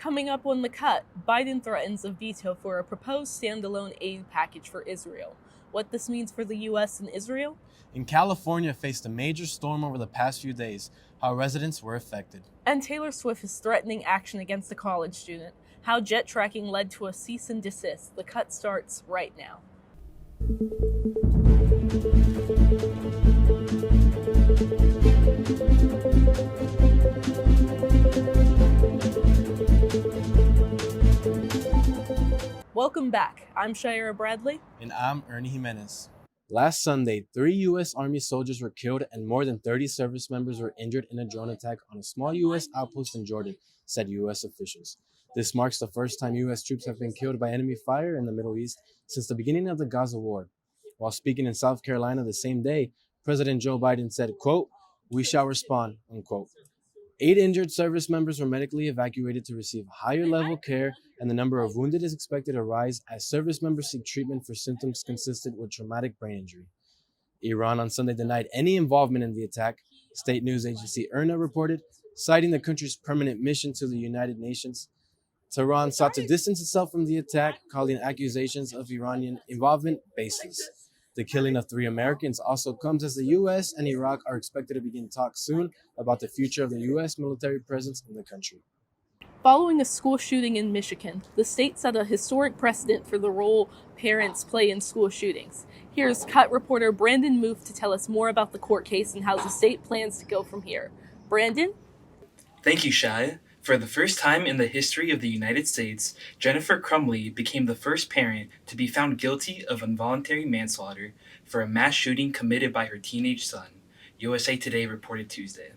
Coming up on The Cut, Biden threatens a veto for a proposed standalone aid package for Israel. What this means for the U.S. and Israel? And California faced a major storm over the past few days, how residents were affected. And Taylor Swift is threatening action against a college student. How jet tracking led to a cease and desist. The Cut starts right now. Welcome back. I'm Shira Bradley. And I'm Ernie Jimenez. Last Sunday, 3 U.S. Army soldiers were killed and more than 30 service members were injured in a drone attack on a small U.S. outpost in Jordan, said U.S. officials. This marks the first time U.S. troops have been killed by enemy fire in the Middle East since the beginning of the Gaza war. While speaking in South Carolina the same day, President Joe Biden said, quote, "We shall respond," unquote. 8 injured service members were medically evacuated to receive higher level care, and the number of wounded is expected to rise as service members seek treatment for symptoms consistent with traumatic brain injury. Iran on Sunday denied any involvement in the attack, state news agency IRNA reported, citing the country's permanent mission to the United Nations. Tehran sought to distance itself from the attack, calling accusations of Iranian involvement baseless. The killing of 3 Americans also comes as the U.S. and Iraq are expected to begin talks soon about the future of the U.S. military presence in the country. Following a school shooting in Michigan, the state set a historic precedent for the role parents play in school shootings. Here's Cut reporter Brandon Muth to tell us more about the court case and how the state plans to go from here. Brandon? Thank you, Shai. For the first time in the history of the United States, Jennifer Crumley became the first parent to be found guilty of involuntary manslaughter for a mass shooting committed by her teenage son, USA Today reported Tuesday.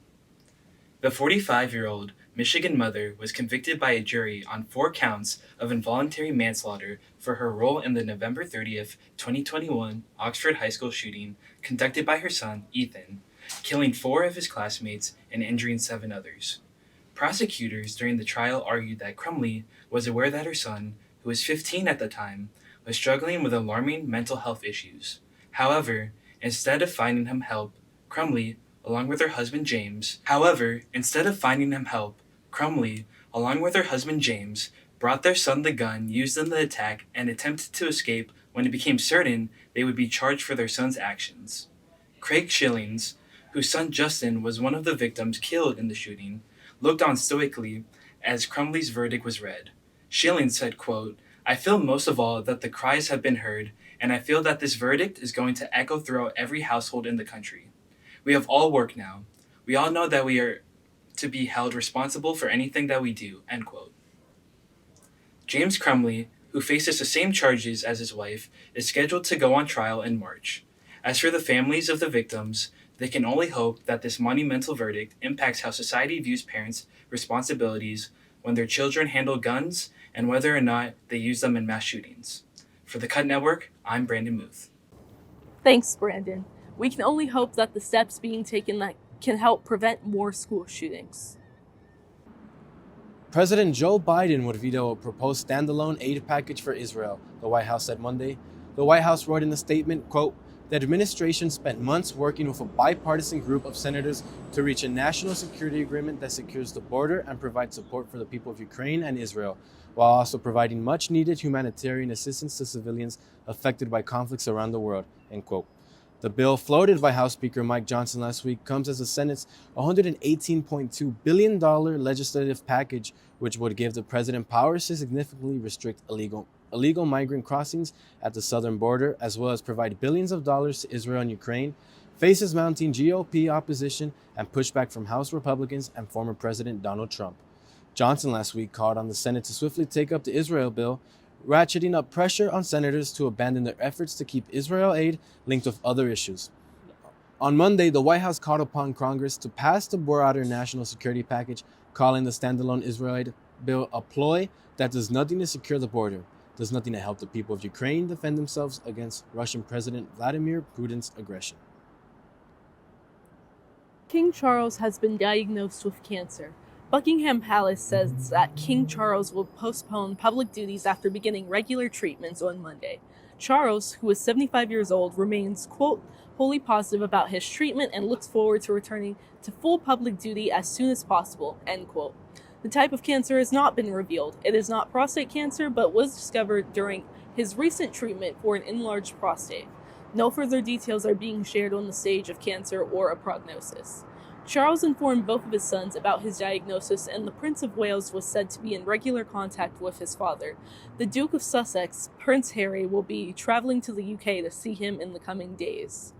The 45-year-old Michigan mother was convicted by a jury on 4 counts of involuntary manslaughter for her role in the November 30th, 2021 Oxford High School shooting conducted by her son, Ethan, killing 4 of his classmates and injuring 7 others. Prosecutors during the trial argued that Crumley was aware that her son, who was 15 at the time, was struggling with alarming mental health issues. However, instead of finding him help, Crumley, along with her husband James, brought their son the gun used in the attack and attempted to escape when it became certain they would be charged for their son's actions. Craig Schillings, whose son Justin was one of the victims killed in the shooting, looked on stoically as Crumley's verdict was read. Schillings said, quote, "I feel most of all that the cries have been heard, and I feel that this verdict is going to echo throughout every household in the country. We have all work now. We all know that we are to be held responsible for anything that we do," end quote. James Crumley, who faces the same charges as his wife, is scheduled to go on trial in March. As for the families of the victims, they can only hope that this monumental verdict impacts how society views parents' responsibilities when their children handle guns and whether or not they use them in mass shootings. For the Cut Network, I'm Brandon Muth. Thanks, Brandon. We can only hope that the steps being taken that can help prevent more school shootings. President Joe Biden would veto a proposed standalone aid package for Israel, the White House said Monday. The White House wrote in a statement, quote, "The administration spent months working with a bipartisan group of senators to reach a national security agreement that secures the border and provides support for the people of Ukraine and Israel, while also providing much-needed humanitarian assistance to civilians affected by conflicts around the world," end quote. The bill floated by House Speaker Mike Johnson last week comes as the Senate's $118.2 billion legislative package, which would give the president powers to significantly restrict illegal migrant crossings at the southern border, as well as provide billions of dollars to Israel and Ukraine, faces mounting GOP opposition and pushback from House Republicans and former President Donald Trump. Johnson last week called on the Senate to swiftly take up the Israel bill, ratcheting up pressure on senators to abandon their efforts to keep Israel aid linked with other issues. On Monday, the White House called upon Congress to pass the broader national security package, calling the standalone Israel aid bill a ploy that does nothing to secure the border, does nothing to help the people of Ukraine defend themselves against Russian President Vladimir Putin's aggression. King Charles has been diagnosed with cancer. Buckingham Palace says that King Charles will postpone public duties after beginning regular treatments on Monday. Charles, who is 75 years old, remains, quote, "wholly positive about his treatment and looks forward to returning to full public duty as soon as possible," end quote. The type of cancer has not been revealed. It is not prostate cancer, but was discovered during his recent treatment for an enlarged prostate. No further details are being shared on the stage of cancer or a prognosis. Charles informed both of his sons about his diagnosis, and the Prince of Wales was said to be in regular contact with his father. The Duke of Sussex, Prince Harry, will be traveling to the UK to see him in the coming days.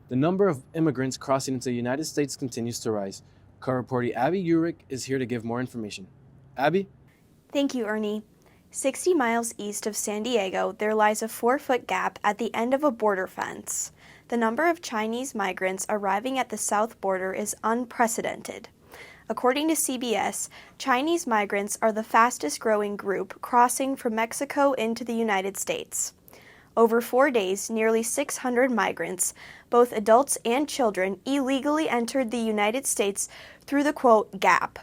The number of immigrants crossing into the United States continues to rise. Co-reporter Abby Urich is here to give more information. Abby? Thank you, Ernie. 60 miles east of San Diego, there lies a 4-foot gap at the end of a border fence. The number of Chinese migrants arriving at the south border is unprecedented. According to CBS, Chinese migrants are the fastest growing group crossing from Mexico into the United States. Over 4 days, nearly 600 migrants, both adults and children, illegally entered the United States through the, quote, gap.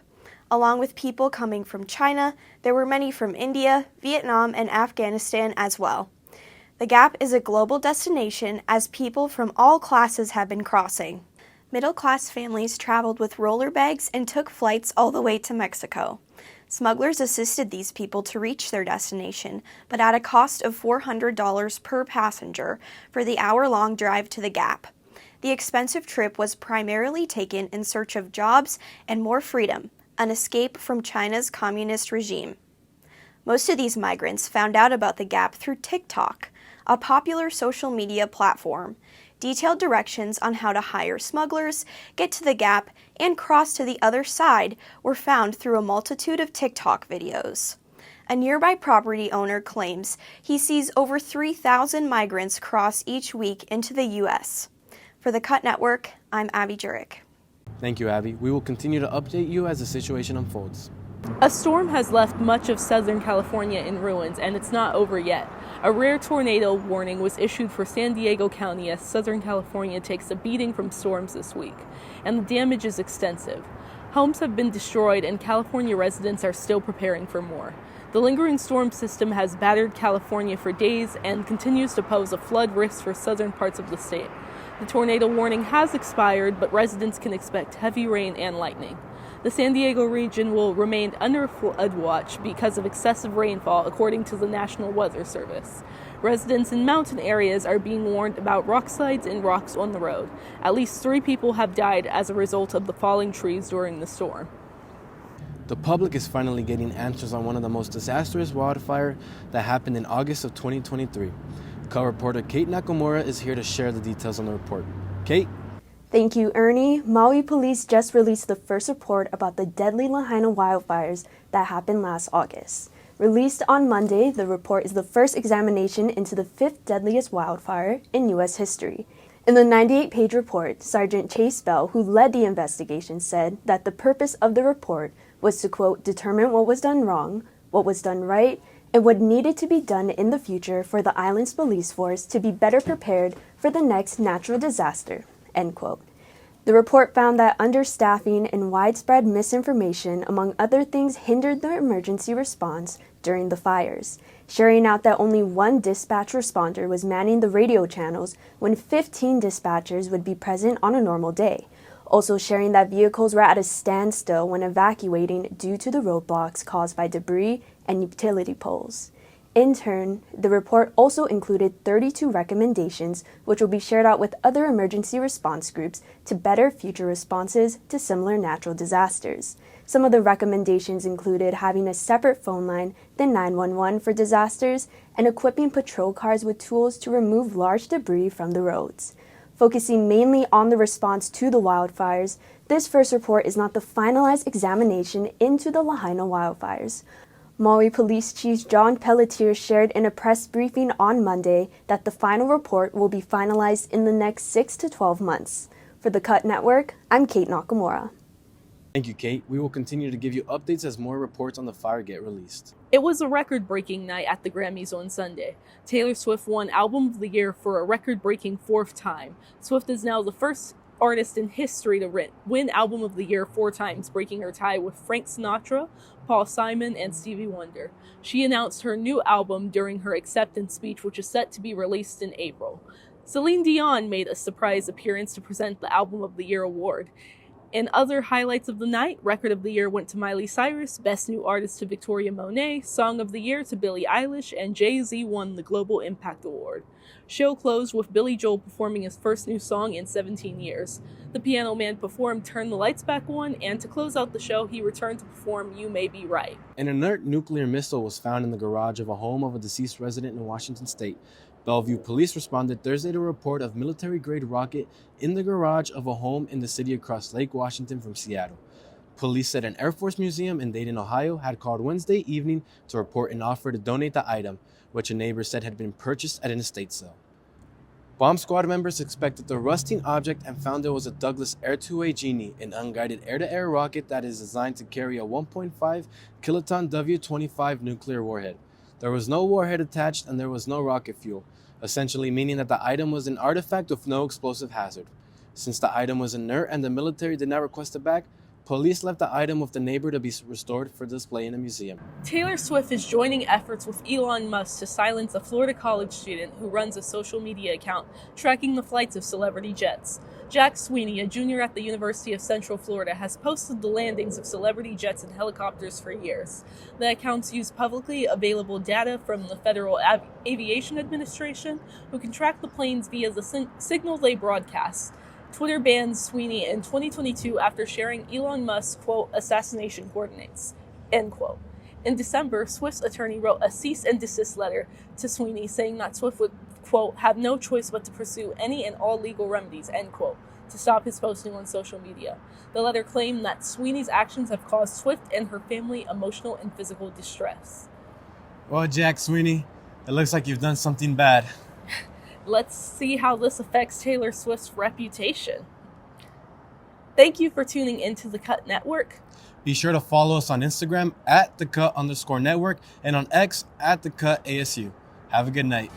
Along with people coming from China, there were many from India, Vietnam, and Afghanistan as well. The Gap is a global destination as people from all classes have been crossing. Middle-class families traveled with roller bags and took flights all the way to Mexico. Smugglers assisted these people to reach their destination, but at a cost of $400 per passenger for the hour-long drive to the Gap. The expensive trip was primarily taken in search of jobs and more freedom, an escape from China's communist regime. Most of these migrants found out about the Gap through TikTok, a popular social media platform. Detailed directions on how to hire smugglers, get to the Gap, and cross to the other side were found through a multitude of TikTok videos. A nearby property owner claims he sees over 3,000 migrants cross each week into the U.S. For the Cut Network, I'm Abby Jurek. Thank you, Abby. We will continue to update you as the situation unfolds. A storm has left much of Southern California in ruins, and it's not over yet. A rare tornado warning was issued for San Diego County as Southern California takes a beating from storms this week, and the damage is extensive. Homes have been destroyed, and California residents are still preparing for more. The lingering storm system has battered California for days and continues to pose a flood risk for southern parts of the state. The tornado warning has expired, but residents can expect heavy rain and lightning. The San Diego region will remain under flood watch because of excessive rainfall, according to the National Weather Service. Residents in mountain areas are being warned about rock slides and rocks on the road. At least 3 people have died as a result of the falling trees during the storm. The public is finally getting answers on one of the most disastrous wildfires that happened in August of 2023. Co-reporter Kate Nakamura is here to share the details on the report. Kate? Thank you, Ernie. Maui police just released the first report about the deadly Lahaina wildfires that happened last August. Released on Monday, the report is the first examination into the 5th deadliest wildfire in U.S. history. In the 98-page report, Sergeant Chase Bell, who led the investigation, said that the purpose of the report was to, quote, determine what was done wrong, what was done right, and what needed to be done in the future for the island's police force to be better prepared for the next natural disaster. End quote. The report found that understaffing and widespread misinformation, among other things, hindered the emergency response during the fires, sharing out that only 1 dispatch responder was manning the radio channels when 15 dispatchers would be present on a normal day, also sharing that vehicles were at a standstill when evacuating due to the roadblocks caused by debris and utility poles. In turn, the report also included 32 recommendations which will be shared out with other emergency response groups to better future responses to similar natural disasters. Some of the recommendations included having a separate phone line than 911 for disasters and equipping patrol cars with tools to remove large debris from the roads. Focusing mainly on the response to the wildfires, this first report is not the finalized examination into the Lahaina wildfires. Maui Police Chief John Pelletier shared in a press briefing on Monday that the final report will be finalized in the next 6 to 12 months. For the Cut Network, I'm Kate Nakamura. Thank you, Kate. We will continue to give you updates as more reports on the fire get released. It was a record-breaking night at the Grammys on Sunday. Taylor Swift won Album of the Year for a record-breaking 4th time. Swift is now the first artist in history to win Album of the Year 4 times, breaking her tie with Frank Sinatra, Paul Simon, and Stevie Wonder. She announced her new album during her acceptance speech, which is set to be released in April. Celine Dion made a surprise appearance to present the Album of the Year award. In other highlights of the night, Record of the Year went to Miley Cyrus, Best New Artist to Victoria Monet, Song of the Year to Billie Eilish, and Jay-Z won the Global Impact Award. Show closed with Billy Joel performing his first new song in 17 years. The Piano Man performed Turn the Lights Back On, and to close out the show, he returned to perform You May Be Right. An inert nuclear missile was found in the garage of a home of a deceased resident in Washington state. Bellevue police responded Thursday to a report of military-grade rocket in the garage of a home in the city across Lake Washington from Seattle. Police said an Air Force museum in Dayton, Ohio had called Wednesday evening to report an offer to donate the item, which a neighbor said had been purchased at an estate sale. Bomb squad members inspected the rusting object and found there was a Douglas Air-2A Genie, an unguided air-to-air rocket that is designed to carry a 1.5 kiloton W-25 nuclear warhead. There was no warhead attached and there was no rocket fuel, essentially meaning that the item was an artifact with no explosive hazard. Since the item was inert and the military did not request it back, police left the item with the neighbor to be restored for display in a museum. Taylor Swift is joining efforts with Elon Musk to silence a Florida college student who runs a social media account tracking the flights of celebrity jets. Jack Sweeney, a junior at the University of Central Florida, has posted the landings of celebrity jets and helicopters for years. The accounts use publicly available data from the Federal Aviation Administration, who can track the planes via the signal they broadcast. Twitter banned Sweeney in 2022 after sharing Elon Musk's, quote, assassination coordinates, end quote. In December, Swift's attorney wrote a cease and desist letter to Sweeney saying that Swift would, quote, have no choice but to pursue any and all legal remedies, end quote, to stop his posting on social media. The letter claimed that Sweeney's actions have caused Swift and her family emotional and physical distress. Well, Jack Sweeney, it looks like you've done something bad. Let's see how this affects Taylor Swift's reputation. Thank you for tuning into The Cut Network. Be sure to follow us on Instagram @thecut_network and on X @thecut ASU. Have a good night.